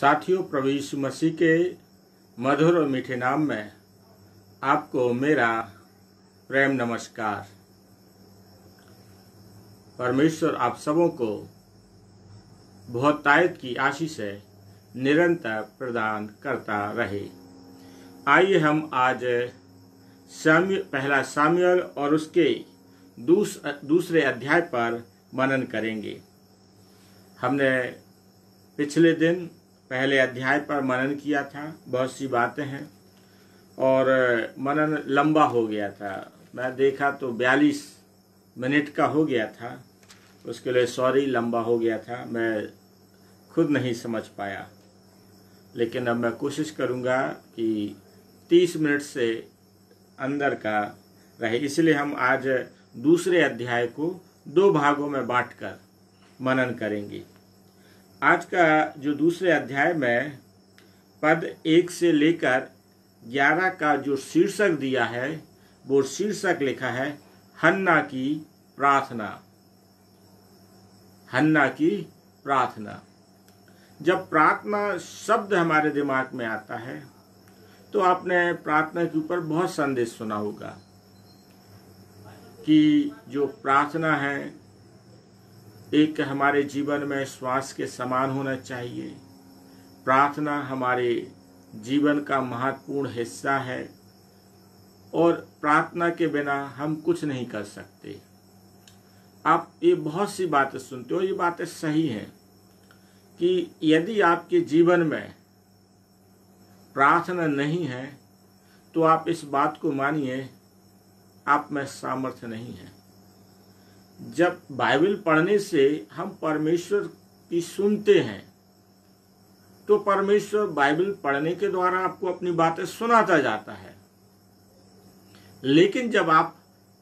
साथियों, प्रभु यीशु मसीह के मधुर और मीठे नाम में आपको मेरा प्रेम नमस्कार। परमेश्वर आप सबों को बहुतायत की आशीष से निरंतर प्रदान करता रहे। आइए हम आज पहला सामुएल और उसके दूसरे अध्याय पर मनन करेंगे। हमने पिछले दिन पहले अध्याय पर मनन किया था। बहुत सी बातें हैं और मनन लंबा हो गया था। मैं देखा तो 42 मिनट का हो गया था। उसके लिए सॉरी, लंबा हो गया था। मैं खुद नहीं समझ पाया, लेकिन अब मैं कोशिश करूंगा कि 30 मिनट से अंदर का रहे। इसलिए हम आज दूसरे अध्याय को 2 भागों में बांटकर मनन करेंगे। आज का जो दूसरे अध्याय में पद 1 से लेकर 11 का जो शीर्षक दिया है, वो शीर्षक लिखा है हन्ना की प्रार्थना। हन्ना की प्रार्थना। जब प्रार्थना शब्द हमारे दिमाग में आता है तो आपने प्रार्थना के ऊपर बहुत संदेश सुना होगा कि जो प्रार्थना है एक हमारे जीवन में श्वास के समान होना चाहिए। प्रार्थना हमारे जीवन का महत्वपूर्ण हिस्सा है और प्रार्थना के बिना हम कुछ नहीं कर सकते। आप ये बहुत सी बातें सुनते हो, ये बातें सही हैं कि यदि आपके जीवन में प्रार्थना नहीं है तो आप इस बात को मानिए, आप में सामर्थ्य नहीं है। जब बाइबल पढ़ने से हम परमेश्वर की सुनते हैं तो परमेश्वर बाइबल पढ़ने के द्वारा आपको अपनी बातें सुनाता जाता है। लेकिन जब आप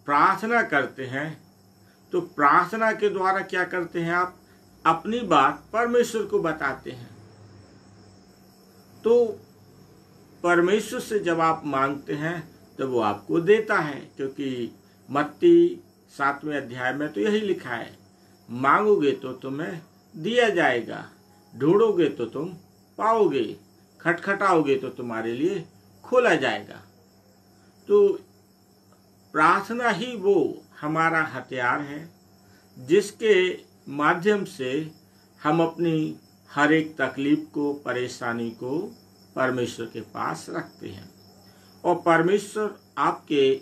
प्रार्थना करते हैं तो प्रार्थना के द्वारा क्या करते हैं, आप अपनी बात परमेश्वर को बताते हैं। तो परमेश्वर से जब आप मांगते हैं तो वो आपको देता है, क्योंकि मत्ती 7वें अध्याय में तो यही लिखा है, मांगोगे तो तुम्हें दिया जाएगा, ढूंढोगे तो तुम पाओगे, खटखटाओगे तो तुम्हारे लिए खोला जाएगा। तो प्रार्थना ही वो हमारा हथियार है जिसके माध्यम से हम अपनी हर एक तकलीफ को, परेशानी को परमेश्वर के पास रखते हैं और परमेश्वर आपके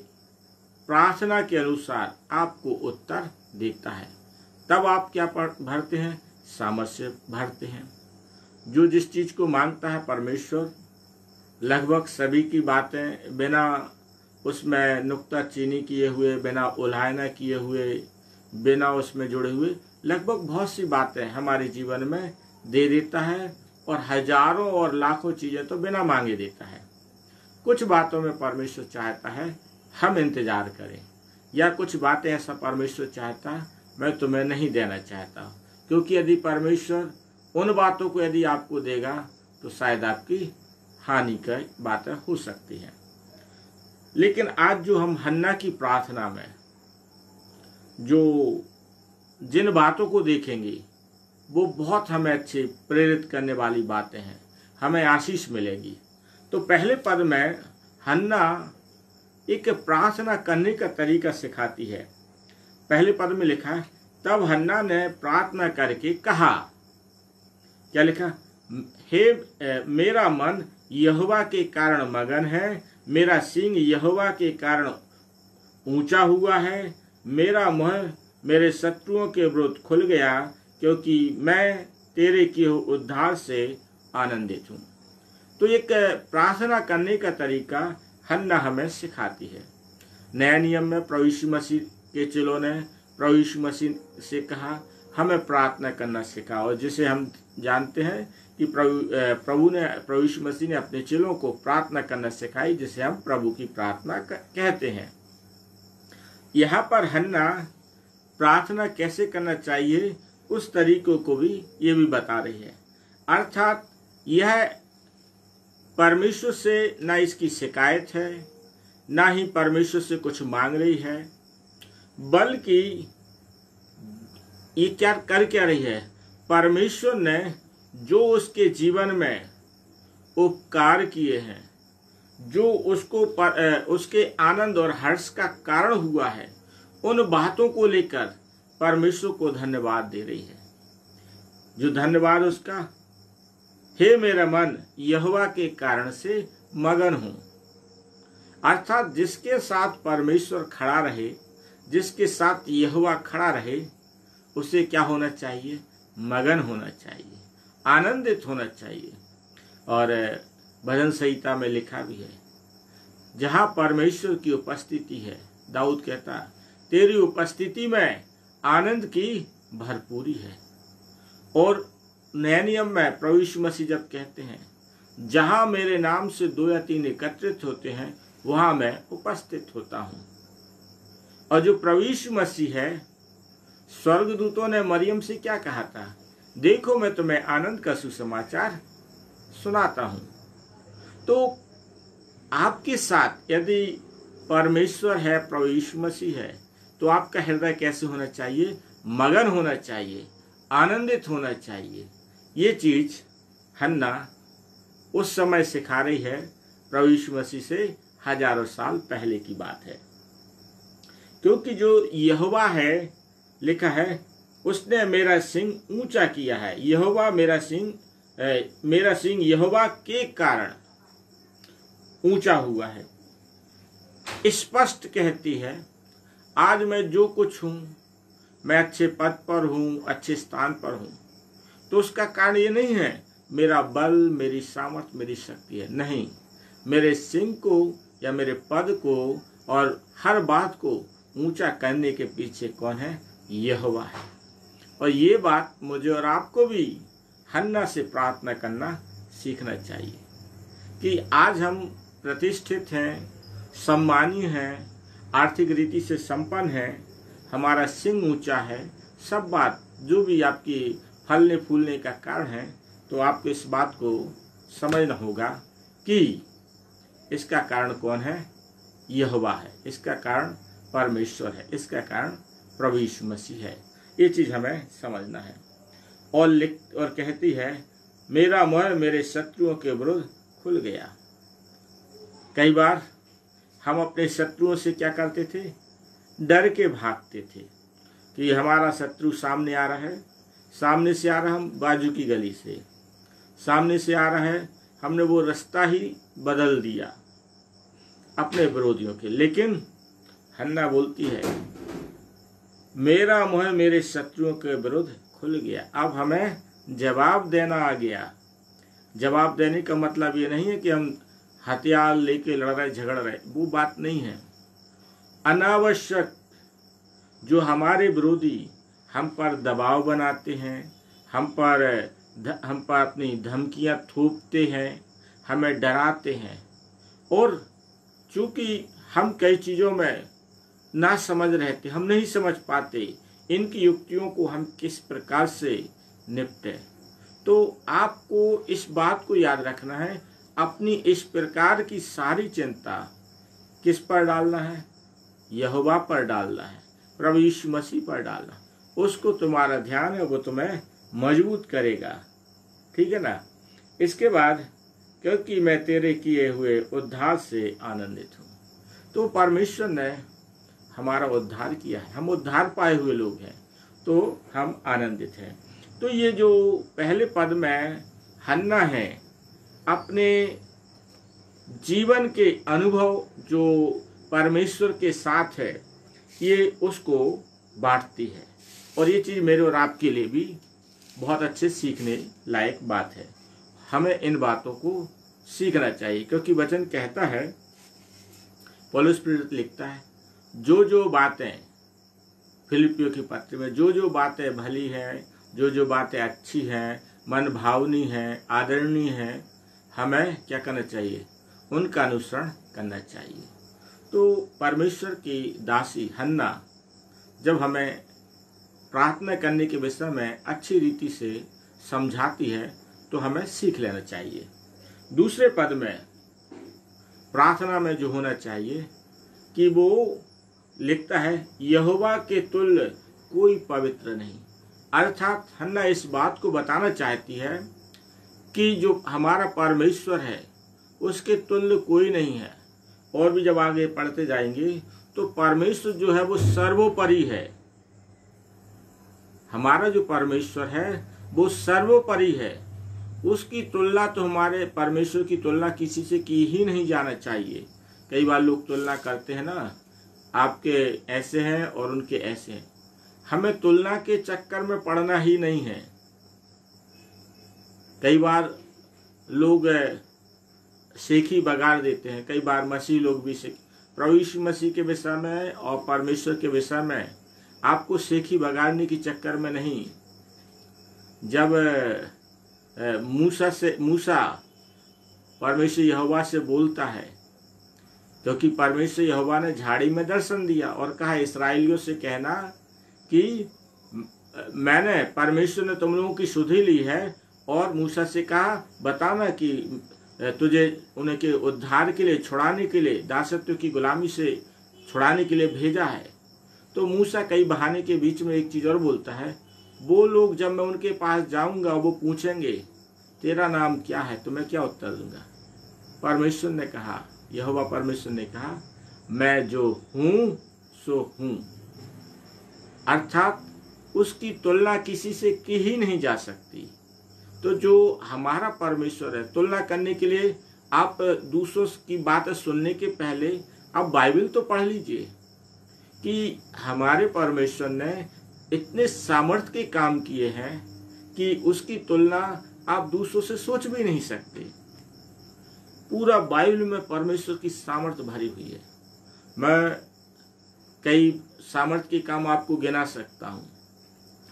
प्रार्थना के अनुसार आपको उत्तर देता है। तब आप क्या भरते हैं, सामर्थ्य भरते हैं। जो जिस चीज को मांगता है परमेश्वर लगभग सभी की बातें बिना उसमें नुक्ताचीनी किए हुए, बिना उल्हायना किए हुए, बिना उसमें जुड़े हुए लगभग बहुत सी बातें हमारे जीवन में दे देता है और हजारों और लाखों चीजें तो बिना मांगे देता है। कुछ बातों में परमेश्वर चाहता है हम इंतजार करें, या कुछ बातें ऐसा परमेश्वर चाहता है मैं तुम्हें नहीं देना चाहता, क्योंकि यदि परमेश्वर उन बातों को यदि आपको देगा तो शायद आपकी हानि की बातें हो सकती हैं। लेकिन आज जो हम हन्ना की प्रार्थना में जो जिन बातों को देखेंगे वो बहुत हमें अच्छे प्रेरित करने वाली बातें हैं, हमें आशीष मिलेगी। तो पहले पद में हन्ना एक प्रार्थना करने का तरीका सिखाती है। पहले पद में लिखा है, तब हन्ना ने प्रार्थना करके कहा, क्या लिखा, हे मेरा मन यहोवा के कारण मगन है, मेरा सींग यहोवा के कारण ऊंचा हुआ है, मेरा मुंह मेरे शत्रुओं के विरुद्ध खुल गया, क्योंकि मैं तेरे किए हुए उद्धार से आनंदित हूँ। तो एक प्रार्थना करने का तरीका हन्ना हमें सिखाती है। नया नियम में प्रभु यीशु मसीह के चेलों ने प्रभु यीशु मसीह से कहा हमें प्रार्थना करना सिखाओ, जिसे हम जानते हैं कि प्रभु यीशु मसीह ने अपने चेलों को प्रार्थना करना सिखाई, जिसे हम प्रभु की प्रार्थना कहते हैं। यहाँ पर हन्ना प्रार्थना कैसे करना चाहिए उस तरीकों को भी ये भी बता रही है। अर्थात यह परमेश्वर से ना इसकी शिकायत है, ना ही परमेश्वर से कुछ मांग रही है, बल्कि ये क्या कर क्या रही है, परमेश्वर ने जो उसके जीवन में उपकार किए हैं, जो उसको उसके आनंद और हर्ष का कारण हुआ है, उन बातों को लेकर परमेश्वर को धन्यवाद दे रही है। जो धन्यवाद उसका, हे मेरा मन यहोवा के कारण से मगन हूं। अर्थात जिसके साथ परमेश्वर खड़ा रहे, जिसके साथ यहोवा खड़ा रहे, उसे क्या होना चाहिए? मगन होना चाहिए, आनंदित होना चाहिए। और भजन संहिता में लिखा भी है, जहां परमेश्वर की उपस्थिति है, दाऊद कहता, तेरी उपस्थिति में आनंद की भरपूरी है। और नए नियम में प्रभु यीशु मसीह जब कहते हैं, जहां मेरे नाम से 2 या 3 एकत्रित होते हैं, वहां मैं उपस्थित होता हूं। और जो प्रभु यीशु मसीह है, स्वर्गदूतों ने मरियम से क्या कहा था? देखो मैं तुम्हें आनंद का सुसमाचार सुनाता हूं। तो आपके साथ यदि परमेश्वर है, प्रभु यीशु मसीह है, तो आपका हृदय कैसे होना चाहिए? मगन होना चाहिए, आनंदित होना चाहिए। ये चीज हन्ना उस समय सिखा रही है, प्रभु यीशु मसीह से हजारों साल पहले की बात है। क्योंकि जो यहोवा है, लिखा है, उसने मेरा सिंह ऊंचा किया है। यहोवा मेरा सिंह यहोवा के कारण ऊंचा हुआ है। स्पष्ट कहती है, आज मैं जो कुछ हूं, मैं अच्छे पद पर हूं, अच्छे स्थान पर हूं, तो उसका कारण ये नहीं है मेरा बल, मेरी सामर्थ्य, मेरी शक्ति है। नहीं, मेरे सिंह को या मेरे पद को और हर बात को ऊंचा करने के पीछे कौन है? यहोवा है। और ये बात मुझे और आपको भी हन्ना से प्रार्थना करना सीखना चाहिए कि आज हम प्रतिष्ठित हैं, सम्मानीय हैं, आर्थिक रीति से संपन्न हैं, हमारा सिंह ऊंचा है, सब बात जो भी आपकी फलने फूलने का कारण है, तो आपको इस बात को समझना होगा कि इसका कारण कौन है? यहोवा है। इसका कारण परमेश्वर है, इसका कारण प्रभु यीशु मसीह है। ये चीज हमें समझना है। और कहती है, मेरा मुंह मेरे शत्रुओं के विरुद्ध खुल गया। कई बार हम अपने शत्रुओं से क्या करते थे? डर के भागते थे कि हमारा शत्रु सामने आ रहा है, सामने से आ रहा, हम बाजू की गली से सामने से आ रहा है, हमने वो रास्ता ही बदल दिया अपने विरोधियों के। लेकिन हन्ना बोलती है, मेरा मुंह मेरे शत्रुओं के विरुद्ध खुल गया। अब हमें जवाब देना आ गया। जवाब देने का मतलब ये नहीं है कि हम हथियार लेके लड़ रहे, झगड़ रहे, वो बात नहीं है। अनावश्यक जो हमारे विरोधी हम पर दबाव बनाते हैं, हम पर अपनी धमकियां थोपते हैं, हमें डराते हैं, और चूंकि हम कई चीज़ों में ना समझ रहते, हम नहीं समझ पाते इनकी युक्तियों को हम किस प्रकार से निपटे। तो आपको इस बात को याद रखना है, अपनी इस प्रकार की सारी चिंता किस पर डालना है? यहोवा पर डालना है, प्रभु यीशु मसीह पर डालना। उसको तुम्हारा ध्यान है, वो तुम्हें मजबूत करेगा। ठीक है ना? इसके बाद, क्योंकि मैं तेरे किए हुए उद्धार से आनंदित हूँ। तो परमेश्वर ने हमारा उद्धार किया है, हम उद्धार पाए हुए लोग हैं, तो हम आनंदित हैं। तो ये जो पहले पद में हन्ना है, अपने जीवन के अनुभव जो परमेश्वर के साथ है, ये उसको बांटती है। और ये चीज़ मेरे और आपके लिए भी बहुत अच्छे सीखने लायक बात है। हमें इन बातों को सीखना चाहिए, क्योंकि वचन कहता है, पौलुस प्रेरित लिखता है, जो बातें फिलिपियों के पत्र में, जो बातें भली हैं, जो बातें अच्छी हैं, मन भावनी हैं, आदरणीय हैं, हमें क्या करना चाहिए? उनका अनुसरण करना चाहिए। तो परमेश्वर की दासी हन्ना जब हमें प्रार्थना करने के विषय में अच्छी रीति से समझाती है, तो हमें सीख लेना चाहिए। दूसरे पद में प्रार्थना में जो होना चाहिए कि वो लिखता है, यहोवा के तुल्य कोई पवित्र नहीं। अर्थात हन्ना इस बात को बताना चाहती है कि जो हमारा परमेश्वर है उसके तुल्य कोई नहीं है। और भी जब आगे पढ़ते जाएंगे तो परमेश्वर जो है वो सर्वोपरि है। हमारा जो परमेश्वर है वो सर्वोपरि है। उसकी तुलना तो हमारे परमेश्वर की तुलना किसी से की ही नहीं जाना चाहिए। कई बार लोग तुलना करते हैं ना, आपके ऐसे हैं और उनके ऐसे हैं। हमें तुलना के चक्कर में पड़ना ही नहीं है। कई बार लोग सेखी बगाड़ देते हैं, कई बार मसीह लोग भी प्रभु यीशु मसीह के विषय में और परमेश्वर के विषय में आपको सेखी बगाड़ने के चक्कर में नहीं। जब मूसा परमेश्वर यहोवा से बोलता है, क्योंकि परमेश्वर यहोवा ने झाड़ी में दर्शन दिया और कहा इस्राएलियों से कहना कि मैंने परमेश्वर ने तुम लोगों की सुधि ली है, और मूसा से कहा बताना कि तुझे उनके उद्धार के लिए, छुड़ाने के लिए, दासत्व की गुलामी से छुड़ाने के लिए भेजा है। तो मूसा कई बहाने के बीच में एक चीज और बोलता है, वो लोग जब मैं उनके पास जाऊंगा वो पूछेंगे तेरा नाम क्या है, तो मैं क्या उत्तर दूंगा? परमेश्वर ने कहा, यहोवा परमेश्वर ने कहा, मैं जो हूं सो हूं। अर्थात उसकी तुलना किसी से की ही नहीं जा सकती। तो जो हमारा परमेश्वर है, तुलना करने के लिए आप दूसरों की बातें सुनने के पहले आप बाइबल तो पढ़ लीजिए कि हमारे परमेश्वर ने इतने सामर्थ्य के काम किए हैं कि उसकी तुलना आप दूसरों से सोच भी नहीं सकते। पूरा बाइबल में परमेश्वर की सामर्थ्य भरी हुई है। मैं कई सामर्थ्य के काम आपको गिना सकता हूं,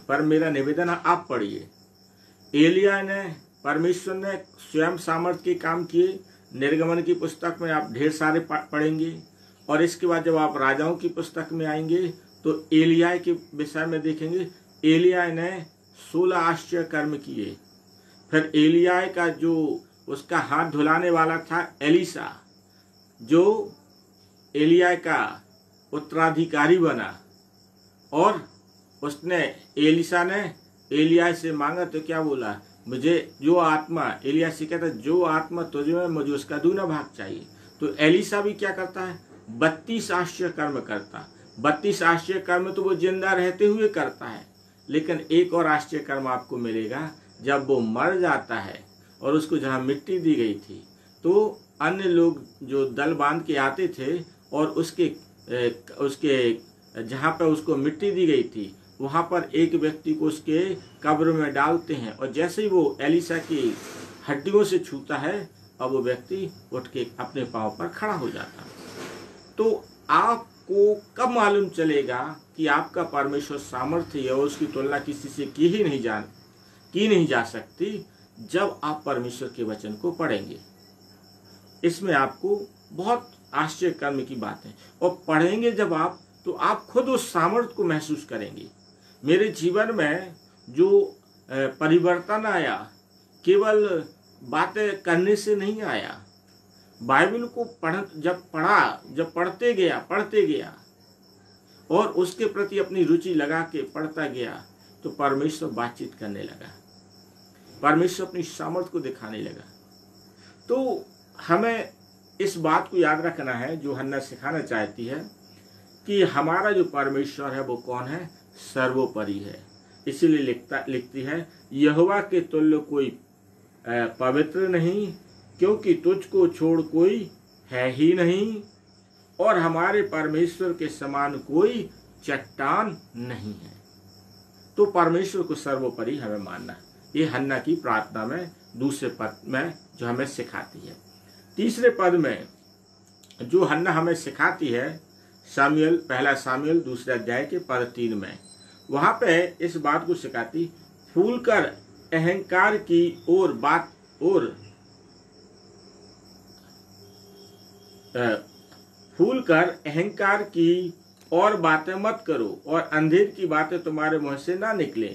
पर मेरा निवेदन है आप पढ़िए। एलिया ने, परमेश्वर ने स्वयं सामर्थ्य के काम किए। निर्गमन की पुस्तक में आप ढेर सारे पढ़ेंगे, और इसके बाद जब आप राजाओं की पुस्तक में आएंगे तो एलिया के विषय में देखेंगे। एलिया ने 16 आश्चर्य कर्म किए। फिर एलिया का जो उसका हाथ धुलाने वाला था एलीसा, जो एलिया का उत्तराधिकारी बना, और उसने, एलीसा ने एलिया से मांगा तो क्या बोला, मुझे जो आत्मा, एलिया से कहता जो आत्मा तुझे में मुझे उसका दूना भाग चाहिए। तो एलीसा भी क्या करता है, 32 आश्चर्य कर्म करता। 32 आश्चर्य कर्म तो वो जिंदा रहते हुए करता है, लेकिन एक और आश्चर्य कर्म आपको मिलेगा जब वो मर जाता है और उसको जहाँ मिट्टी दी गई थी, तो अन्य लोग जो दल बांध के आते थे और उसके जहाँ पर उसको मिट्टी दी गई थी वहाँ पर एक व्यक्ति को उसके कब्र में डालते हैं, और जैसे ही वो एलीसा की हड्डियों से छूता है और वो व्यक्ति उठ के अपने पांव पर खड़ा हो जाता। तो आपको कब मालूम चलेगा कि आपका परमेश्वर सामर्थ्य है और उसकी तुलना किसी से की नहीं जा सकती? जब आप परमेश्वर के वचन को पढ़ेंगे। इसमें आपको बहुत आश्चर्य कर्म की बात है, और पढ़ेंगे जब आप, तो आप खुद उस सामर्थ्य को महसूस करेंगे। मेरे जीवन में जो परिवर्तन आया केवल बातें करने से नहीं आया। बाइबल को जब पढ़ते गया और उसके प्रति अपनी रुचि लगा के पढ़ता गया, तो परमेश्वर बातचीत करने लगा, परमेश्वर अपनी सामर्थ्य को दिखाने लगा। तो हमें इस बात को याद रखना है जो हन्ना सिखाना चाहती है कि हमारा जो परमेश्वर है वो कौन है, सर्वोपरि है। इसीलिए लिखती है, यहोवा के तुल्य कोई पवित्र नहीं, क्योंकि तुझको छोड़ कोई है ही नहीं, और हमारे परमेश्वर के समान कोई चट्टान नहीं है। तो परमेश्वर को सर्वोपरि हमें मानना, ये हन्ना की प्रार्थना में दूसरे पद में जो हमें सिखाती है। तीसरे पद में जो हन्ना हमें सिखाती है, पहला सामुएल 2 अध्याय के पद 3 में, वहां पे इस बात को सिखाती, फूल कर अहंकार की फूल कर अहंकार की और बातें मत करो, और अंधेर की बातें तुम्हारे मुंह से ना निकले,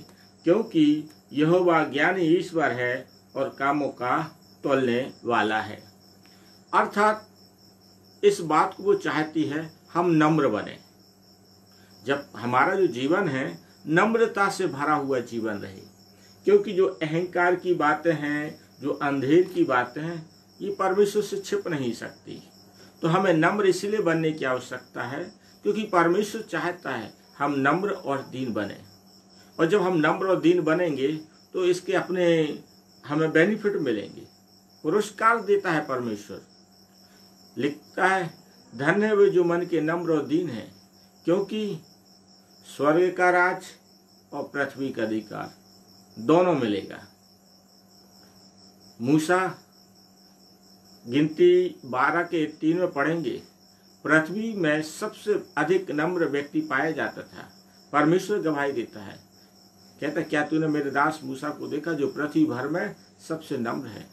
क्योंकि यहोवा ज्ञानी ईश्वर है और कामों का तोलने वाला है। अर्थात इस बात को वो चाहती है हम नम्र बने। जब हमारा जो जीवन है नम्रता से भरा हुआ जीवन रहे, क्योंकि जो अहंकार की बातें हैं, जो अंधेर की बातें हैं ये परमेश्वर से छिप नहीं सकती। तो हमें नम्र इसलिए बनने की आवश्यकता है क्योंकि परमेश्वर चाहता है हम नम्र और दीन बने, और जब हम नम्र और दीन बनेंगे तो इसके अपने हमें बेनिफिट मिलेंगे, पुरस्कार देता है परमेश्वर। लिखता है धन्य है वे जो मन के नम्र और दीन है, क्योंकि स्वर्ग का राज और पृथ्वी का अधिकार दोनों मिलेगा। मूसा गिनती 12 के 3 में पढ़ेंगे, पृथ्वी में सबसे अधिक नम्र व्यक्ति पाया जाता था। परमेश्वर गवाही देता है, कहता क्या तूने मेरे दास मूसा को देखा जो पृथ्वी भर में सबसे नम्र है।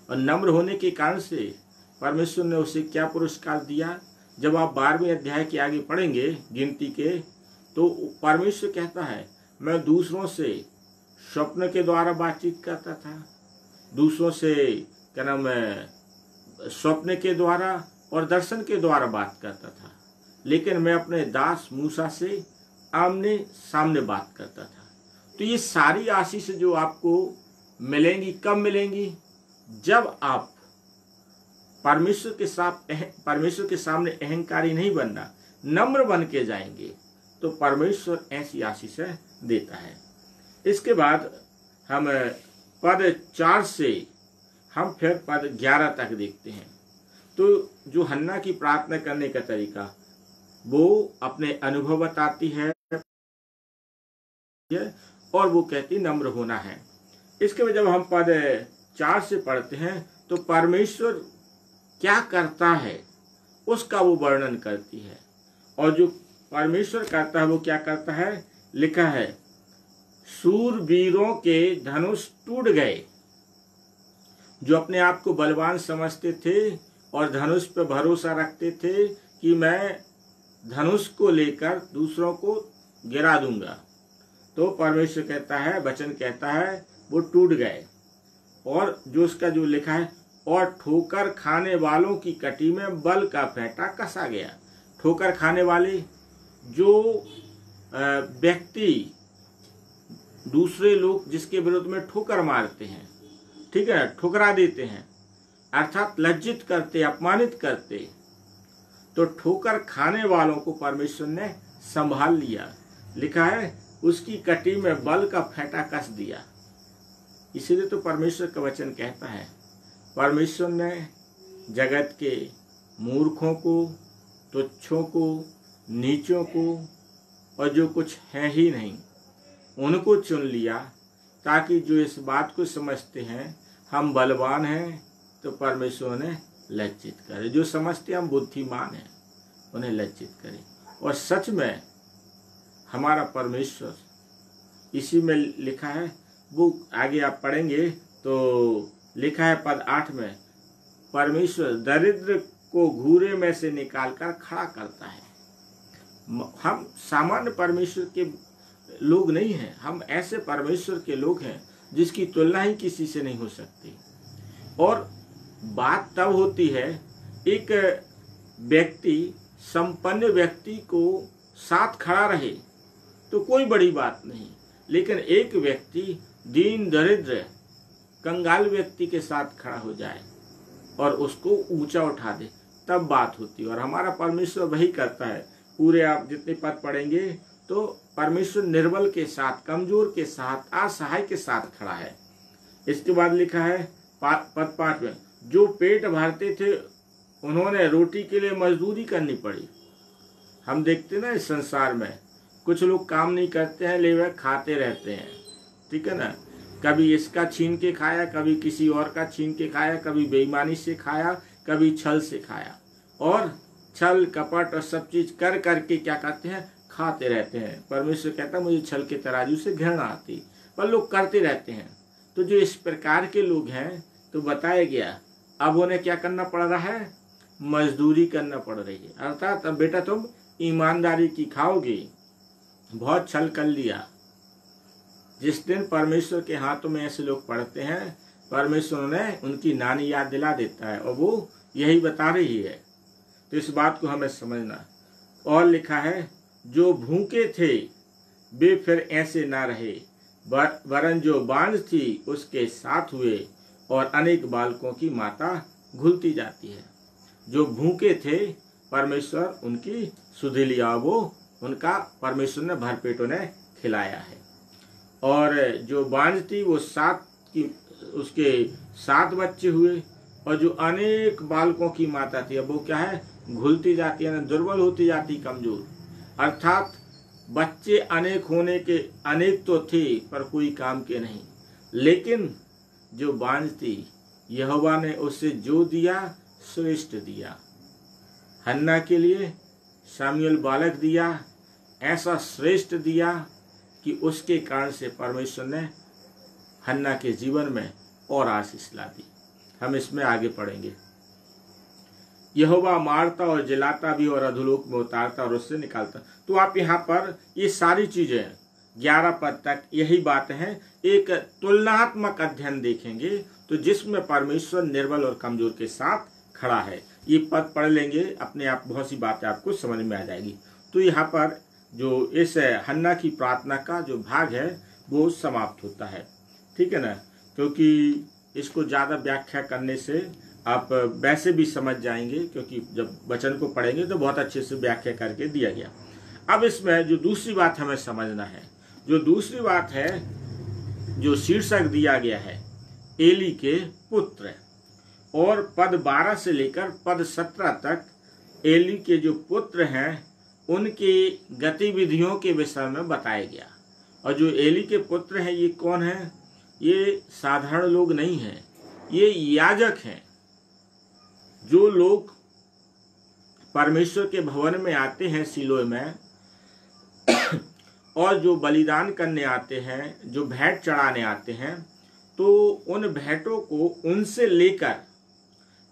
और नम्र होने के कारण से परमेश्वर ने उसे क्या पुरस्कार दिया। जब आप 12वें अध्याय के आगे पढ़ेंगे गिनती के, तो परमेश्वर कहता है मैं दूसरों से स्वप्न के द्वारा बातचीत करता था, दूसरों से क्या नाम है स्वप्न के द्वारा और दर्शन के द्वारा बात करता था, लेकिन मैं अपने दास मूसा से आमने सामने बात करता था। तो ये सारी आशीष जो आपको मिलेंगी कब मिलेंगी? जब आप परमेश्वर के सामने अहंकारी नहीं बनना, नम्र बन के जाएंगे, तो परमेश्वर ऐसी आशीषें देता है। इसके बाद हम पद 4 से हम फिर पद 11 तक देखते हैं। तो जो हन्ना की प्रार्थना करने का तरीका, वो अपने अनुभव बताती है और वो कहती नम्र होना है। इसके बाद जब हम पद 4 से पढ़ते हैं तो परमेश्वर क्या करता है उसका वो वर्णन करती है, और जो परमेश्वर करता है वो क्या करता है। लिखा है शूरवीरों के धनुष टूट गए, जो अपने आप को बलवान समझते थे और धनुष पर भरोसा रखते थे कि मैं धनुष को लेकर दूसरों को गिरा दूंगा, तो परमेश्वर कहता है, वचन कहता है वो टूट गए। और जो उसका जो लिखा है, और ठोकर खाने वालों की कटी में बल का फेंटा कसा गया। ठोकर खाने वाले जो व्यक्ति दूसरे लोग जिसके विरुद्ध में ठोकर मारते हैं, ठीक है, ठुकरा देते हैं, अर्थात लज्जित करते, अपमानित करते, तो ठोकर खाने वालों को परमेश्वर ने संभाल लिया। लिखा है उसकी कटी में बल का फेंटा कस दिया। इसीलिए तो परमेश्वर का वचन कहता है परमेश्वर ने जगत के मूर्खों को, तुच्छों को, नीचों को और जो कुछ है ही नहीं उनको चुन लिया, ताकि जो इस बात को समझते हैं हम बलवान हैं तो परमेश्वर उन्हें लज्जित करे, जो समझते हम बुद्धिमान हैं उन्हें लज्जित करे। और सच में हमारा परमेश्वर, इसी में लिखा है, वो आगे आप पढ़ेंगे तो लिखा है पद 8 में, परमेश्वर दरिद्र को घूरे में से निकालकर खड़ा करता है। हम सामान्य परमेश्वर के लोग नहीं हैं, हम ऐसे परमेश्वर के लोग हैं जिसकी तुलना ही किसी से नहीं हो सकती। और बात तब होती है, एक व्यक्ति संपन्न व्यक्ति को साथ खड़ा रहे तो कोई बड़ी बात नहीं, लेकिन एक व्यक्ति दीन दरिद्र कंगाल व्यक्ति के साथ खड़ा हो जाए और उसको ऊंचा उठा दे, तब बात होती है। और हमारा परमेश्वर वही करता है। पूरे आप जितने पद पढ़ेंगे तो परमेश्वर निर्बल के साथ, कमजोर के साथ, असहाय के साथ खड़ा है। इसके बाद लिखा है पद 5 में, जो पेट भरते थे उन्होंने रोटी के लिए मजदूरी करनी पड़ी। हम देखते ना इस संसार में कुछ लोग काम नहीं करते हैं, ले वह खाते रहते हैं, ठीक है ना। कभी इसका छीन के खाया, कभी किसी और का छीन के खाया, कभी बेईमानी से खाया, कभी छल से खाया, और छल कपट और सब चीज कर करके क्या करते हैं, खाते रहते हैं। परमेश्वर कहता है मुझे छल के तराजू से घृणा आती, पर लोग करते रहते हैं। तो जो इस प्रकार के लोग हैं, तो बताया गया अब उन्हें क्या करना पड़ रहा है, मजदूरी करना पड़ रही है। अर्थात अब बेटा तुम ईमानदारी की खाओगे, बहुत छल कर लिया। जिस दिन परमेश्वर के हाथों में ऐसे लोग पड़ते हैं, परमेश्वर उन्हें उनकी नानी याद दिला देता है, और वो यही बता रही है। तो इस बात को हमें समझना। और लिखा है जो भूखे थे वे फिर ऐसे ना रहे, वरन जो बांझ थी उसके साथ हुए, और अनेक बालकों की माता घुलती जाती है। जो भूखे थे परमेश्वर उनकी सुध लिया, वो उनका परमेश्वर ने भरपेटों ने खिलाया है। और जो बांझ थी वो उसके 7 बच्चे हुए, और जो अनेक बालकों की माता थी अब वो क्या है, घुलती जाती है, दुर्बल होती जाती, कमजोर। अर्थात बच्चे अनेक होने के अनेक तो थे पर कोई काम के नहीं, लेकिन जो बांझ थी यहोवा ने उसे जो दिया श्रेष्ठ दिया। हन्ना के लिए शामूएल बालक दिया, ऐसा श्रेष्ठ दिया कि उसके कारण से परमेश्वर ने हन्ना के जीवन में और आशीष ला दी। हम इसमें आगे पढ़ेंगे। यहोवा मारता और जलाता भी और अधोलोक में उतारता और उससे निकालता। तो आप यहाँ पर ये सारी चीजें 11 पद तक यही बात है। एक तुलनात्मक अध्ययन देखेंगे तो जिसमें परमेश्वर निर्बल और कमजोर के साथ खड़ा है। ये पद पढ़ लेंगे, अपने आप बहुत सी बातें आपको समझ में आ जाएगी। तो यहाँ पर जो इस हन्ना की प्रार्थना का जो भाग है वो समाप्त होता है, ठीक है ना, क्योंकि इसको ज्यादा व्याख्या करने से आप वैसे भी समझ जाएंगे, क्योंकि जब वचन को पढ़ेंगे तो बहुत अच्छे से व्याख्या करके दिया गया। अब इसमें जो दूसरी बात हमें समझना है, जो दूसरी बात है, जो शीर्षक दिया गया है एली के पुत्र, और पद 12 से लेकर पद 17 तक एली के जो पुत्र हैं उनकी गतिविधियों के विषय में बताया गया। और जो एली के पुत्र हैं ये कौन है? ये साधारण लोग नहीं हैं, ये याजक हैं। जो लोग परमेश्वर के भवन में आते हैं सीलोह में और जो बलिदान करने आते हैं, जो भेंट चढ़ाने आते हैं, तो उन भेंटों को उनसे लेकर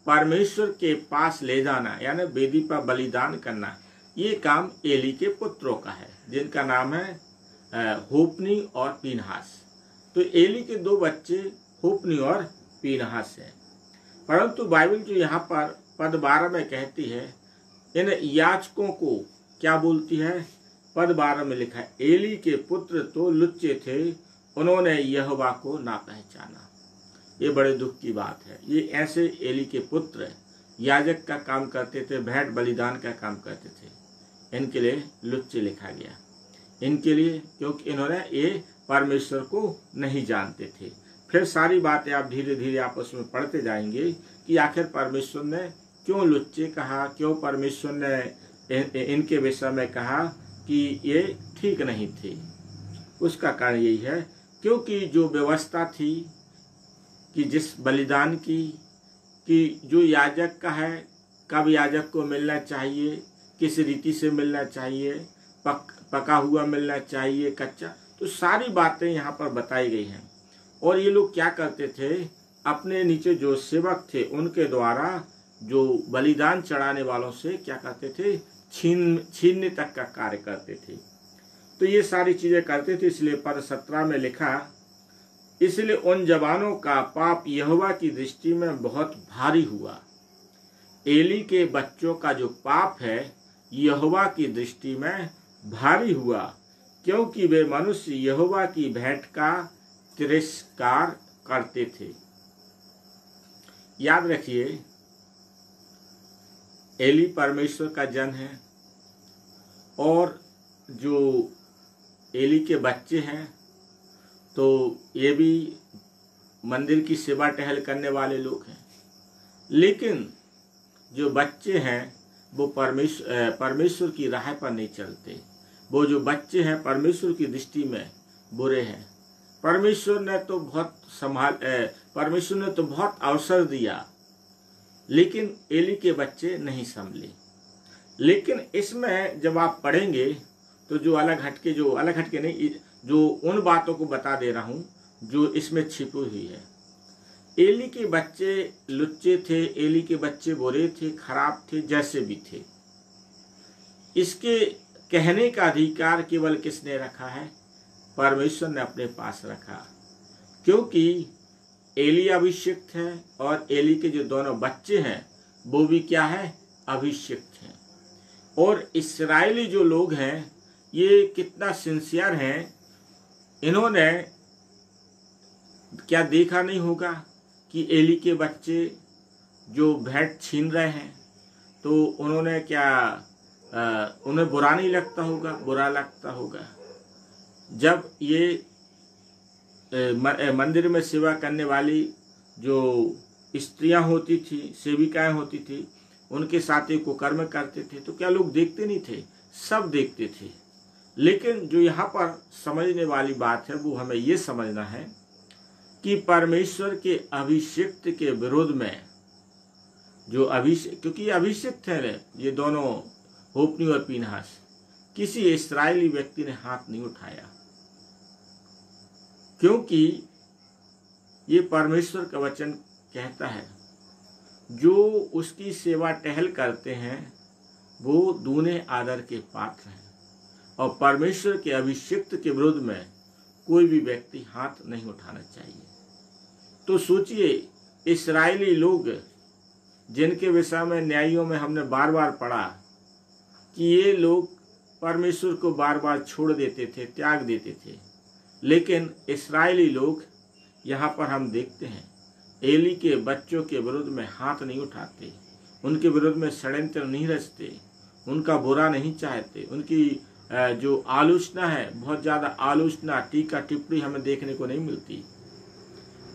परमेश्वर के पास ले जाना, यानी वेदी पर बलिदान करना, ये काम एली के पुत्रों का है, जिनका नाम है होपनी और पीनहास। तो एली के 2 बच्चे होपनी और पीनहास हैं। परंतु बाइबल जो यहाँ पर पद 12 में कहती है, इन याजकों को क्या बोलती है? पद 12 में लिखा है, एली के पुत्र तो लुच्चे थे, उन्होंने यहोवा को ना पहचाना। ये बड़े दुख की बात है। ये ऐसे एली के पुत्र याजक का काम करते थे, भेंट बलिदान का काम करते थे, इनके लिए लुच्चे लिखा गया। इनके लिए, क्योंकि इन्होंने ये परमेश्वर को नहीं जानते थे। फिर सारी बातें आप धीरे धीरे आपस में पढ़ते जाएंगे कि आखिर परमेश्वर ने क्यों लुच्चे कहा, क्यों परमेश्वर ने इनके विषय में कहा कि ये ठीक नहीं थे। उसका कारण यही है क्योंकि जो व्यवस्था थी कि जिस बलिदान की कि जो याजक का है, कब याजक को मिलना चाहिए, किस रीति से मिलना चाहिए, पका हुआ मिलना चाहिए, कच्चा, तो सारी बातें यहाँ पर बताई गई हैं। और ये लोग क्या करते थे, अपने नीचे जो सेवक थे उनके द्वारा जो बलिदान चढ़ाने वालों से क्या करते थे, छीनने तक का कार्य करते थे। तो ये सारी चीजें करते थे। इसलिए पद 17 में लिखा, इसलिए उन जवानों का पाप यहोवा की दृष्टि में बहुत भारी हुआ। एली के बच्चों का जो पाप है यहोवा की दृष्टि में भारी हुआ, क्योंकि वे मनुष्य यहोवा की भेंट का तिरस्कार करते थे। याद रखिए, एली परमेश्वर का जन है, और जो एली के बच्चे हैं तो ये भी मंदिर की सेवा टहल करने वाले लोग हैं। लेकिन जो बच्चे हैं वो परमेश्वर की राह पर नहीं चलते। वो जो बच्चे हैं परमेश्वर की दृष्टि में बुरे हैं। परमेश्वर ने तो बहुत अवसर दिया, लेकिन एली के बच्चे नहीं संभले। लेकिन इसमें जब आप पढ़ेंगे तो जो अलग हटके नहीं, जो उन बातों को बता दे रहा हूं जो इसमें छिपी हुई है। एली के बच्चे लुच्चे थे, एली के बच्चे बुरे थे, खराब थे, जैसे भी थे। इसके कहने का अधिकार केवल किसने रखा है? परमेश्वर ने अपने पास रखा, क्योंकि एली अभिषिक्त है और एली के जो दोनों बच्चे हैं वो भी क्या है? अभिषिक्त हैं। और इस्राएली जो लोग हैं ये कितना सिंसियर हैं, इन्होंने क्या देखा नहीं होगा कि एली के बच्चे जो भेंट छीन रहे हैं, तो उन्होंने क्या उन्हें बुरा नहीं लगता होगा? बुरा लगता होगा। जब ये मंदिर में सेवा करने वाली जो स्त्रियां होती थी, सेविकाएं होती थी, उनके साथ एक कुकर्म करते थे, तो क्या लोग देखते नहीं थे? सब देखते थे। लेकिन जो यहाँ पर समझने वाली बात है वो हमें ये समझना है कि परमेश्वर के अभिषिक्त के विरोध में जो क्योंकि अभिषिक्त है ये दोनों, होप्नी और पीनहास, किसी इस्राएली व्यक्ति ने हाथ नहीं उठाया, क्योंकि ये परमेश्वर का वचन कहता है जो उसकी सेवा टहल करते हैं वो दूने आदर के पात्र हैं, और परमेश्वर के अभिषिक्त के विरुद्ध में कोई भी व्यक्ति हाथ नहीं उठाना चाहिए। तो सोचिए, इस्राएली लोग जिनके विषय में न्यायों में हमने बार बार पढ़ा कि ये लोग परमेश्वर को बार बार छोड़ देते थे, त्याग देते थे, लेकिन इस्राएली लोग यहाँ पर हम देखते हैं एली के बच्चों के विरुद्ध में हाथ नहीं उठाते, उनके विरुद्ध में षड्यंत्र नहीं रचते, उनका बुरा नहीं चाहते। उनकी जो आलोचना है, बहुत ज़्यादा आलोचना, टीका टिप्पणी हमें देखने को नहीं मिलती।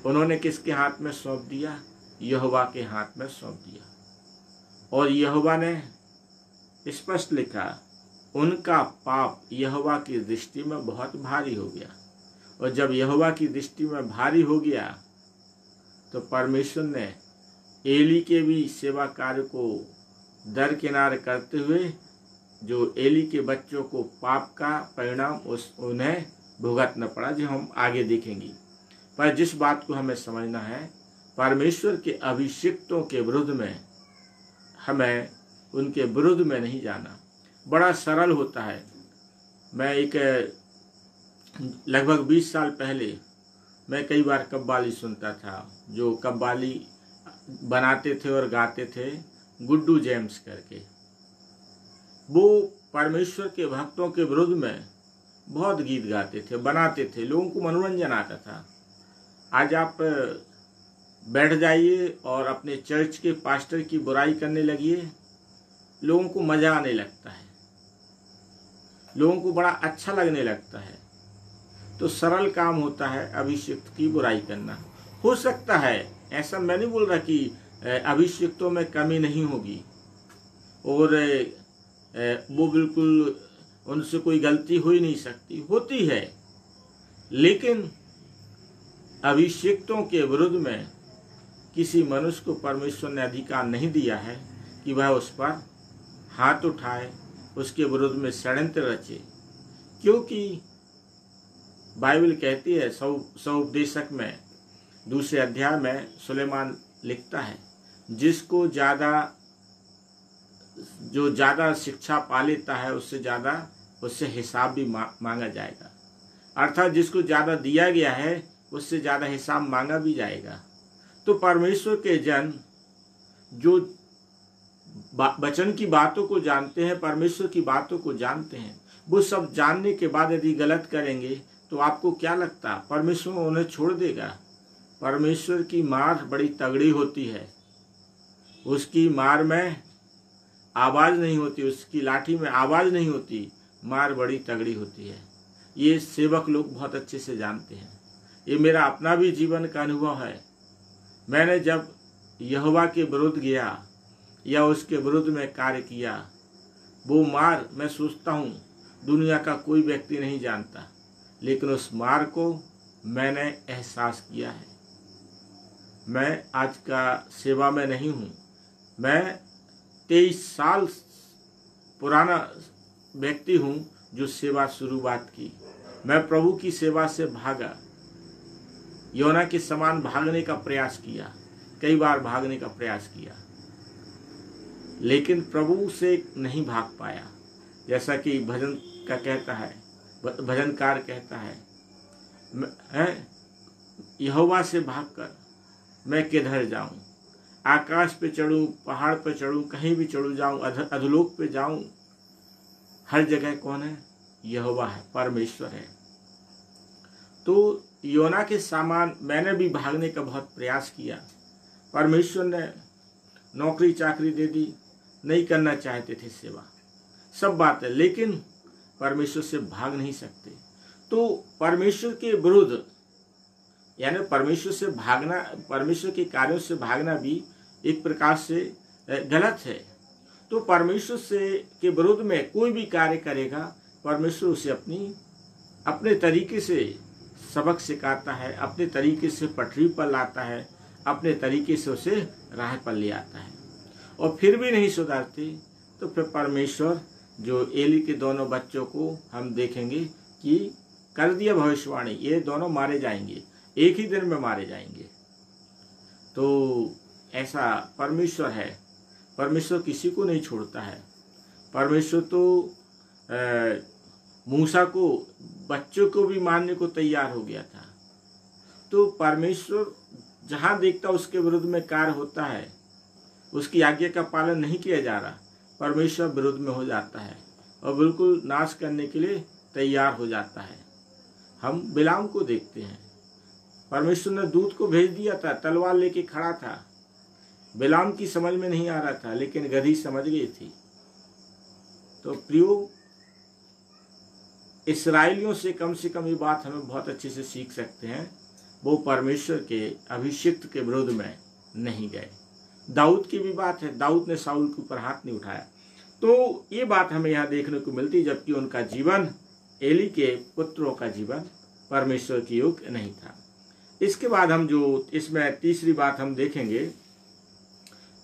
उन्होंने किसके हाथ में सौंप दिया? यहोवा के हाथ में सौंप दिया, और यहोवा ने स्पष्ट लिखा उनका पाप यहोवा की दृष्टि में बहुत भारी हो गया। और जब यहोवा की दृष्टि में भारी हो गया तो परमेश्वर ने एली के भी सेवा कार्य को दरकिनार करते हुए जो एली के बच्चों को पाप का परिणाम उन्हें भुगतना पड़ा, जो हम आगे देखेंगे। पर जिस बात को हमें समझना है, परमेश्वर के अभिषिक्तों के विरुद्ध में हमें उनके विरुद्ध में नहीं जाना। बड़ा सरल होता है। मैं एक लगभग 20 साल पहले मैं कई बार कव्वाली सुनता था, जो कव्वाली बनाते थे और गाते थे गुड्डू जेम्स करके। वो परमेश्वर के भक्तों के विरुद्ध में बहुत गीत गाते थे, बनाते थे, लोगों को मनोरंजन आता था। आज आप बैठ जाइए और अपने चर्च के पास्टर की बुराई करने लगिए, लोगों को मजा आने लगता है, लोगों को बड़ा अच्छा लगने लगता है। तो सरल काम होता है अभिषिक्त की बुराई करना। हो सकता है, ऐसा मैं नहीं बोल रहा कि अभिषिक्तों में कमी नहीं होगी और वो बिल्कुल उनसे कोई गलती हो ही नहीं सकती, होती है, लेकिन अभिषिक्तों के विरुद्ध में किसी मनुष्य को परमेश्वर ने अधिकार नहीं दिया है कि वह उस पर हाथ उठाए, उसके विरुद्ध में षड्यंत्र रचे। क्योंकि बाइबल कहती है, सौ उपदेशक में 2 अध्याय में सुलेमान लिखता है, जिसको जो ज़्यादा शिक्षा पा लेता है उससे हिसाब भी मांगा जाएगा। अर्थात जिसको ज़्यादा दिया गया है उससे ज़्यादा हिसाब मांगा भी जाएगा। तो परमेश्वर के जन जो वचन की बातों को जानते हैं, परमेश्वर की बातों को जानते हैं, वो सब जानने के बाद यदि गलत करेंगे तो आपको क्या लगता, परमेश्वर उन्हें छोड़ देगा? परमेश्वर की मार बड़ी तगड़ी होती है, उसकी मार में आवाज़ नहीं होती, उसकी लाठी में आवाज़ नहीं होती, मार बड़ी तगड़ी होती है। ये सेवक लोग बहुत अच्छे से जानते हैं। ये मेरा अपना भी जीवन का अनुभव है। मैंने जब यहोवा के विरुद्ध गया या उसके विरुद्ध में कार्य किया, वो मार मैं सोचता हूँ दुनिया का कोई व्यक्ति नहीं जानता, लेकिन उस मार को मैंने एहसास किया है। मैं आज का सेवा में नहीं हूँ, मैं 23 साल पुराना व्यक्ति हूँ जो सेवा शुरुआत की। मैं प्रभु की सेवा से भागा, योना के समान भागने का प्रयास किया, कई बार भागने का प्रयास किया, लेकिन प्रभु से नहीं भाग पाया। जैसा कि भजन का कहता है, भजनकार कहता है, यहोवा से भागकर मैं किधर जाऊं? आकाश पे चढ़ूं, पहाड़ पे चढ़ूं, कहीं भी चढ़ूं जाऊं, अधोलोक पे जाऊं, हर जगह कौन है? यहोवा है, परमेश्वर है। तो योना के समान मैंने भी भागने का बहुत प्रयास किया। परमेश्वर ने नौकरी चाकरी दे दी, नहीं करना चाहते थे सेवा, सब बात है, लेकिन परमेश्वर से भाग नहीं सकते। तो परमेश्वर के विरुद्ध यानी परमेश्वर से भागना, परमेश्वर के कार्यों से भागना भी एक प्रकार से गलत है। तो परमेश्वर से के विरुद्ध में कोई भी कार्य करेगा, परमेश्वर उसे अपने तरीके से सबक सिखाता है, अपने तरीके से पटरी पर लाता है, अपने तरीके से उसे राह पर ले आता है। और फिर भी नहीं सुधरते तो फिर परमेश्वर जो एली के दोनों बच्चों को हम देखेंगे कि कर दिया भविष्यवाणी, ये दोनों मारे जाएंगे, एक ही दिन में मारे जाएंगे। तो ऐसा परमेश्वर है, परमेश्वर किसी को नहीं छोड़ता है। परमेश्वर तो मूसा को, बच्चों को भी मारने को तैयार हो गया था। तो परमेश्वर जहाँ देखता उसके विरुद्ध में कार्य होता है, उसकी आज्ञा का पालन नहीं किया जा रहा, परमेश्वर विरुद्ध में हो जाता है और बिल्कुल नाश करने के लिए तैयार हो जाता है। हम बिलाम को देखते हैं, परमेश्वर ने दूत को भेज दिया था, तलवार लेके खड़ा था, बिलाम की समझ में नहीं आ रहा था, लेकिन गधी समझ गई थी। तो प्रियो, इस्राएलियों से कम ये बात हमें बहुत अच्छे से सीख सकते हैं, वो परमेश्वर के अभिषिक्त के विरोध में नहीं गए। दाऊद की भी बात है, दाऊद ने साउल के ऊपर हाथ नहीं उठाया। तो ये बात हमें यहाँ देखने को मिलती, जबकि उनका जीवन, एली के पुत्रों का जीवन परमेश्वर के योग्य नहीं था। इसके बाद हम जो इसमें तीसरी बात हम देखेंगे,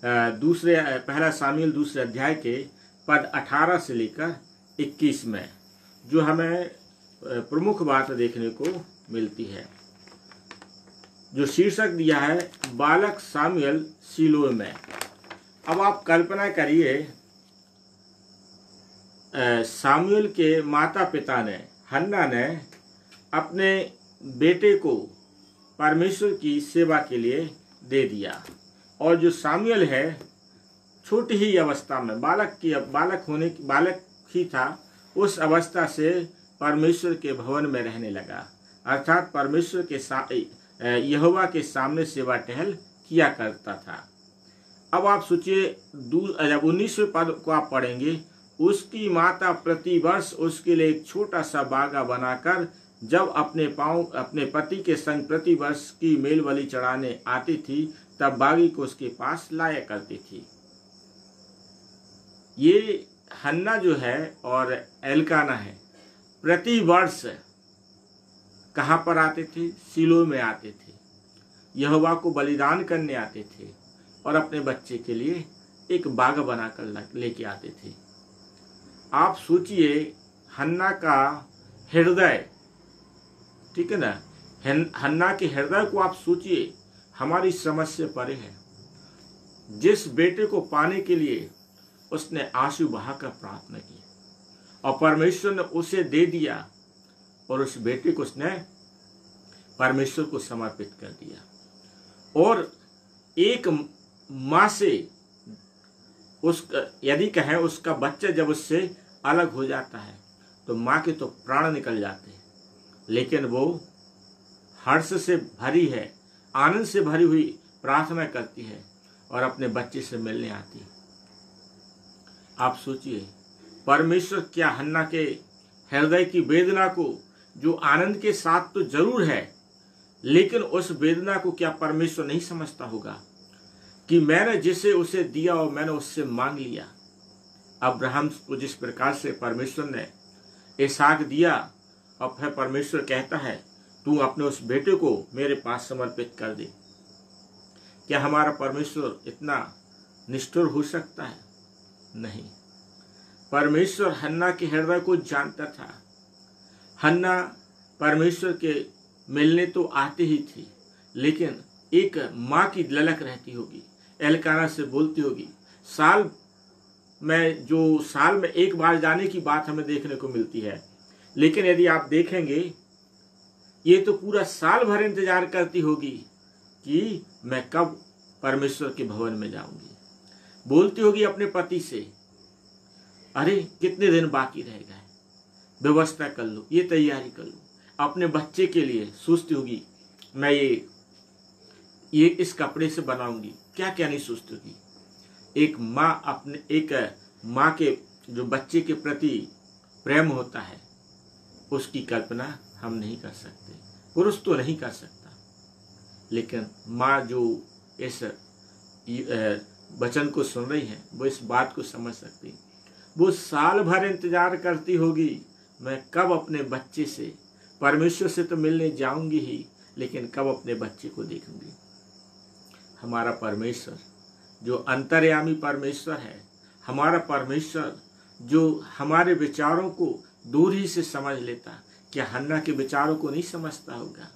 पहला सामुएल दूसरे अध्याय के पद 18 से लेकर 21 में जो हमें प्रमुख बात देखने को मिलती है, जो शीर्षक दिया है बालक सामुएल शीलो में। अब आप कल्पना करिए, सामुएल के माता पिता ने, हन्ना ने अपने बेटे को परमेश्वर की सेवा के लिए दे दिया, और जो सामुएल है छोटी ही अवस्था में, बालक ही था, उस अवस्था से परमेश्वर के भवन में रहने लगा, अर्थात परमेश्वर के यहोवा के सामने सेवा टहल किया करता था। अब आप सोचिए, जब 19वें पद को आप पढ़ेंगे, उसकी माता प्रतिवर्ष उसके लिए एक छोटा सा बागा बनाकर जब अपने पति के संग प्रतिवर्ष की मेल बलि चढ़ाने आती थी, तब बागी को उसके पास लाया करती थी। ये हन्ना जो है और एलकाना है, प्रतिवर्ष कहाँ पर आते थे? शीलो में आते थे, यहोवा को बलिदान करने आते थे और अपने बच्चे के लिए एक बाग बनाकर लेके आते थे। आप सोचिए, हन्ना का हृदय, ठीक है ना, हन्ना के हृदय को आप सोचिए, हमारी समझ से परे है। जिस बेटे को पाने के लिए उसने आंसू बहाकर प्रार्थना की और परमेश्वर ने उसे दे दिया, और उस बेटे को उसने परमेश्वर को समर्पित कर दिया। और एक माँ से यदि कहें उसका बच्चा जब उससे अलग हो जाता है तो माँ के तो प्राण निकल जाते हैं, लेकिन वो हर्ष से भरी है, आनंद से भरी हुई प्रार्थना करती है और अपने बच्चे से मिलने आती है। आप सोचिए, परमेश्वर क्या हन्ना के हृदय की वेदना को, जो आनंद के साथ तो जरूर है, लेकिन उस वेदना को क्या परमेश्वर नहीं समझता होगा कि मैंने जिसे उसे दिया और मैंने उससे मांग लिया। अब्राहम को जिस प्रकार से परमेश्वर ने इसहाक दिया और फिर परमेश्वर कहता है तू अपने उस बेटे को मेरे पास समर्पित कर दे, क्या हमारा परमेश्वर इतना निष्ठुर हो सकता है? नहीं। परमेश्वर हन्ना के हृदय को जानता था। हन्ना परमेश्वर के मिलने तो आती ही थी, लेकिन एक माँ की ललक रहती होगी, एलकाना से बोलती होगी। साल में एक बार जाने की बात हमें देखने को मिलती है, लेकिन यदि आप देखेंगे ये तो पूरा साल भर इंतजार करती होगी कि मैं कब परमेश्वर के भवन में जाऊंगी। बोलती होगी अपने पति से, अरे कितने दिन बाकी रह गए, व्यवस्था कर लो, ये तैयारी कर लो, अपने बच्चे के लिए सोचती होगी मैं ये इस कपड़े से बनाऊंगी, क्या क्या नहीं सोचती होगी। एक माँ के जो बच्चे के प्रति प्रेम होता है उसकी कल्पना हम नहीं कर सकते, पुरुष तो नहीं कर सकता, लेकिन माँ जो इस वचन को सुन रही है वो इस बात को समझ सकती। वो साल भर इंतजार करती होगी मैं कब अपने बच्चे से, परमेश्वर से तो मिलने जाऊंगी ही, लेकिन कब अपने बच्चे को देखूंगी। हमारा परमेश्वर जो अंतर्यामी परमेश्वर है, हमारा परमेश्वर जो हमारे विचारों को दूर ही से समझ लेता, क्या हन्ना के विचारों को नहीं समझता होगा?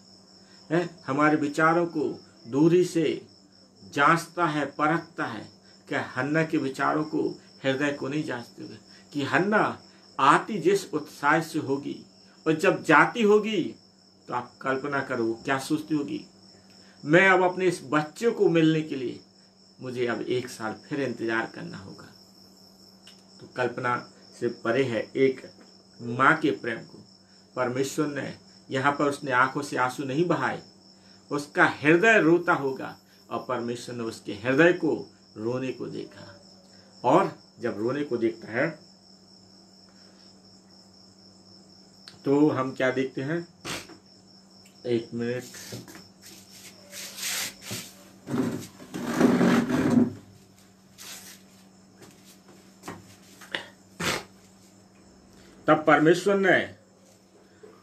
हमारे विचारों को दूर ही से जांचता है, परखता है। क्या हन्ना के विचारों को, हृदय को नहीं जांचते हुए कि हन्ना आती जिस उत्साह से होगी और जब जाती होगी तो आप कल्पना करो क्या सोचती होगी, मैं अब अपने इस बच्चे को मिलने के लिए मुझे अब 1 साल फिर इंतजार करना होगा। तो कल्पना से परे है एक माँ के प्रेम को। परमेश्वर ने यहाँ पर उसने आंखों से आंसू नहीं बहाए, उसका हृदय रोता होगा और परमेश्वर ने उसके हृदय को रोने को देखा। और जब रोने को देखता है तो हम क्या देखते हैं, 1 मिनट, तब परमेश्वर ने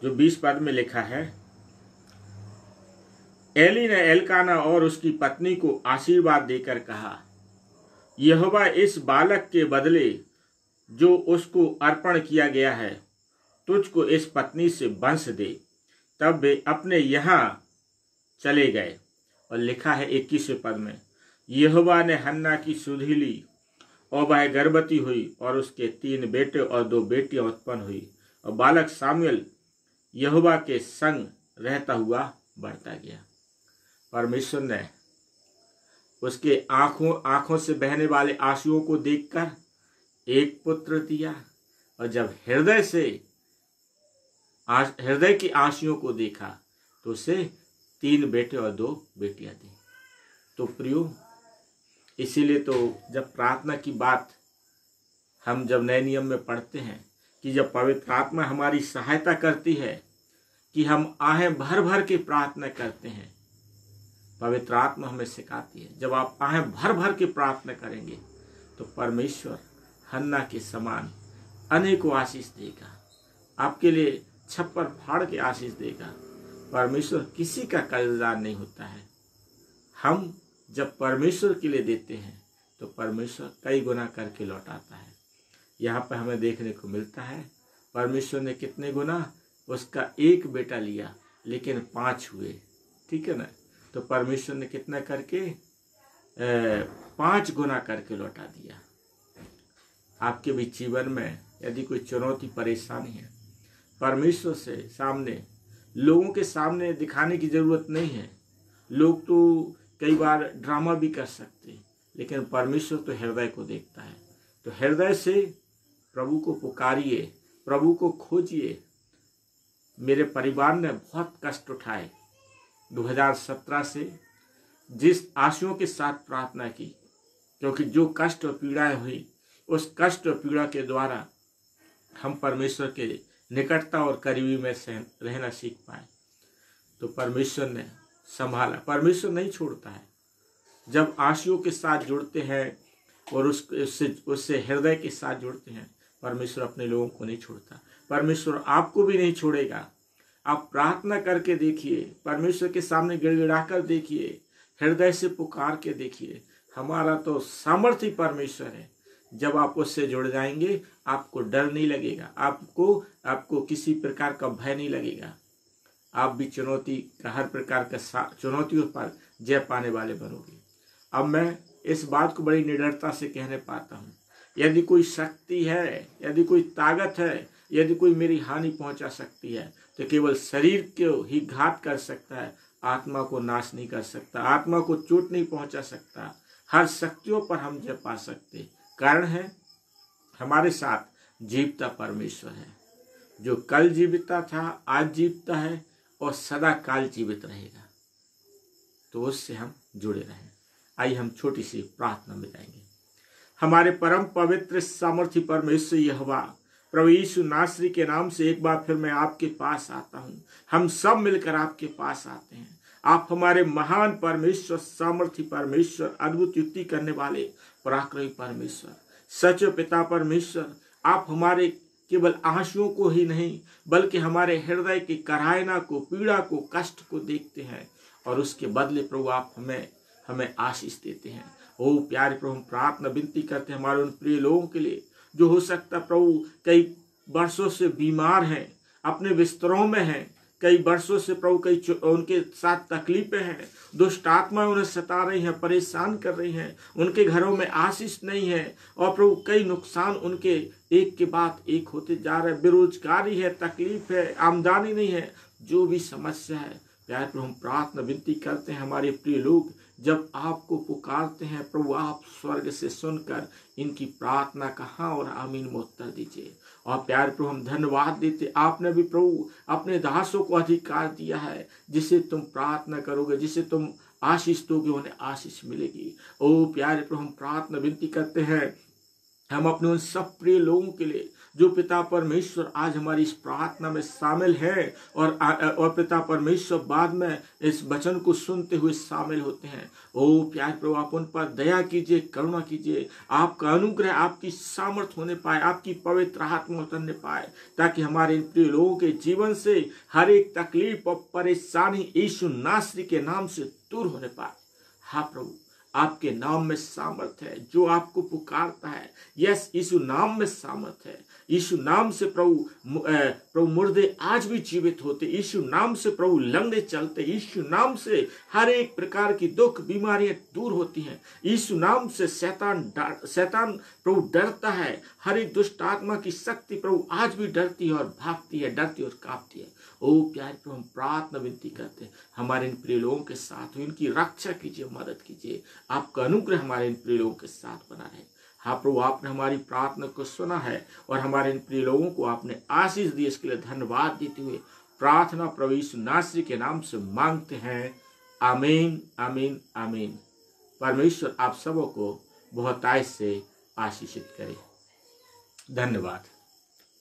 जो 20 पद में लिखा है, एली ने एलकाना और उसकी पत्नी को आशीर्वाद देकर कहा, यहोवा इस बालक के बदले जो उसको अर्पण किया गया है तुझको इस पत्नी से वंश दे। तब वे अपने यहाँ चले गए। और लिखा है 21वें पद में, यहोवा ने हन्ना की सुधि ली और वह गर्भवती हुई और उसके 3 बेटे और 2 बेटियां उत्पन्न हुई और बालक सामुएल यहोवा के संग रहता हुआ बढ़ता गया। परमेश्वर ने उसके आंखों से बहने वाले आंसुओं को देखकर एक पुत्र दिया, और जब हृदय की आंसुओं को देखा तो उसे 3 बेटे और 2 बेटियां दी। तो प्रियो, इसीलिए तो जब प्रार्थना की बात हम जब नए नियम में पढ़ते हैं कि जब पवित्र आत्मा हमारी सहायता करती है कि हम आहें भर भर के प्रार्थना करते हैं, पवित्र आत्मा हमें सिखाती है जब आप आहें भर भर के प्रार्थना करेंगे तो परमेश्वर हन्ना के समान अनेकों आशीष देगा, आपके लिए छप्पर फाड़ के आशीष देगा। परमेश्वर किसी का कर्जदार नहीं होता है। हम जब परमेश्वर के लिए देते हैं तो परमेश्वर कई गुना करके लौटाता है। यहाँ पर हमें देखने को मिलता है परमेश्वर ने कितने गुना, उसका 1 बेटा लिया लेकिन 5 हुए, ठीक है ना। तो परमेश्वर ने कितना करके 5 गुना करके लौटा दिया। आपके भी जीवन में यदि कोई चुनौती परेशानी है, परमेश्वर से सामने, लोगों के सामने दिखाने की जरूरत नहीं है। लोग तो कई बार ड्रामा भी कर सकते हैं, लेकिन परमेश्वर तो हृदय को देखता है। तो हृदय से प्रभु को पुकारिए, प्रभु को खोजिए। मेरे परिवार ने बहुत कष्ट उठाए 2017 से, जिस आंसुओं के साथ प्रार्थना की, क्योंकि जो कष्ट और पीड़ाएं हुई उस कष्ट और पीड़ा के द्वारा हम परमेश्वर के निकटता और करीबी में रहना सीख पाए। तो परमेश्वर ने संभाला। परमेश्वर नहीं छोड़ता है। जब आंसुओं के साथ जुड़ते हैं और उससे हृदय के साथ जुड़ते हैं, परमेश्वर अपने लोगों को नहीं छोड़ता। परमेश्वर आपको भी नहीं छोड़ेगा। आप प्रार्थना करके देखिए, परमेश्वर के सामने गिड़गिड़ा कर देखिए, हृदय से पुकार के देखिए। हमारा तो सामर्थ्य परमेश्वर है। जब आप उससे जुड़ जाएंगे आपको डर नहीं लगेगा, आपको किसी प्रकार का भय नहीं लगेगा। आप भी हर प्रकार का चुनौतियों पर जय पाने वाले बनोगे। अब मैं इस बात को बड़ी निडरता से कहने पाता हूँ, यदि कोई शक्ति है, यदि कोई ताकत है, यदि कोई मेरी हानि पहुंचा सकती है तो केवल शरीर को ही घात कर सकता है, आत्मा को नाश नहीं कर सकता, आत्मा को चोट नहीं पहुंचा सकता। हर शक्तियों पर हम जय पा सकते। कारण है हमारे साथ जीवता परमेश्वर है। जो कल जीविता था, आज जीविता है और सदा काल जीवित रहेगा। तो उससे हम जुड़े रहें। आइए हम छोटी सी प्रार्थना में जाएंगे। हमारे परम पवित्र सामर्थी परमेश्वर यहोवा, प्रभु यीशु नासरी के नाम से एक बार फिर मैं आपके पास आता हूँ। हम सब मिलकर आपके पास आते हैं। आप हमारे महान परमेश्वर, सामर्थी परमेश्वर, अद्भुत युक्ति करने वाले पराक्रमी परमेश्वर, सच पिता परमेश्वर, आप हमारे केवल आंसुओं को ही नहीं बल्कि हमारे हृदय की कराहना को, पीड़ा को, कष्ट को देखते हैं और उसके बदले प्रभु आप हमें आशीष देते हैं। ओ प्यारे प्रभु, हम प्रार्थना विनती करते हैं हमारे उन प्रिय लोगों के लिए जो हो सकता प्रभु कई वर्षों से बीमार हैं, अपने बिस्तरों में हैं, कई वर्षों से प्रभु कई उनके साथ तकलीफें हैं, दुष्ट आत्मा उन्हें सता रही हैं, परेशान कर रही हैं, उनके घरों में आशीष नहीं है और प्रभु कई नुकसान उनके एक के बाद एक होते जा रहे हैं। बेरोजगारी है, तकलीफ है, आमदनी नहीं है, जो भी समस्या है प्यारे प्रभु, हम प्रार्थना विनती करते हैं हमारे प्रिय लोग जब आपको पुकारते हैं प्रभु, आप स्वर्ग से सुनकर इनकी प्रार्थना का हाँ और आमीन में उत्तर दीजिए। और प्यारे प्रभु, हम धन्यवाद देते, आपने भी प्रभु अपने दासों को अधिकार दिया है, जिसे तुम प्रार्थना करोगे, जिसे तुम आशीष दोगे, उन्हें आशीष मिलेगी। ओ प्यारे प्रभु, हम प्रार्थना विनती करते हैं हम अपने उन सब प्रिय लोगों के लिए जो पिता परमेश्वर आज हमारी इस प्रार्थना में शामिल है और पिता परमेश्वर बाद में इस वचन को सुनते हुए शामिल होते हैं। ओ प्यारे प्रभु, आप उन पर दया कीजिए, करुणा कीजिए, आपका अनुग्रह, आपकी सामर्थ होने पाए, आपकी पवित्र आत्मा उतरने पाए, ताकि हमारे इन प्रिय लोगों के जीवन से हर एक तकलीफ और परेशानी यीशु नासरी के नाम से दूर होने पाए। हाँ प्रभु, आपके नाम में सामर्थ है, जो आपको पुकारता है, यस यीशु नाम में सामर्थ है। यीशु नाम से प्रभु मुर्दे आज भी जीवित होते, यीशु नाम से प्रभु लंगड़े चलते, यीशु नाम से हर एक प्रकार की दुख बीमारियां दूर होती हैं, यीशु नाम से शैतान प्रभु डरता है, हर एक दुष्ट आत्मा की शक्ति प्रभु आज भी डरती है और भागती है, डरती और कांपती है। ओ प्यारे प्रभु, हम प्रार्थना विनती करते हैं हमारे इन प्रिय लोगों के साथ, इनकी रक्षा कीजिए, मदद कीजिए, आपका अनुग्रह हमारे इन प्रिय लोगों के साथ बना रहे। हाँ प्रभु, आपने हमारी प्रार्थना को सुना है और हमारे इन प्रिय लोगों को आपने आशीष दी, इसके लिए धन्यवाद देते हुए प्रार्थना प्रभु यीशु नासरी के नाम से मांगते हैं। आमीन, आमीन, आमीन। परमेश्वर आप सबों को बहुतायत से आशीषित करे। धन्यवाद।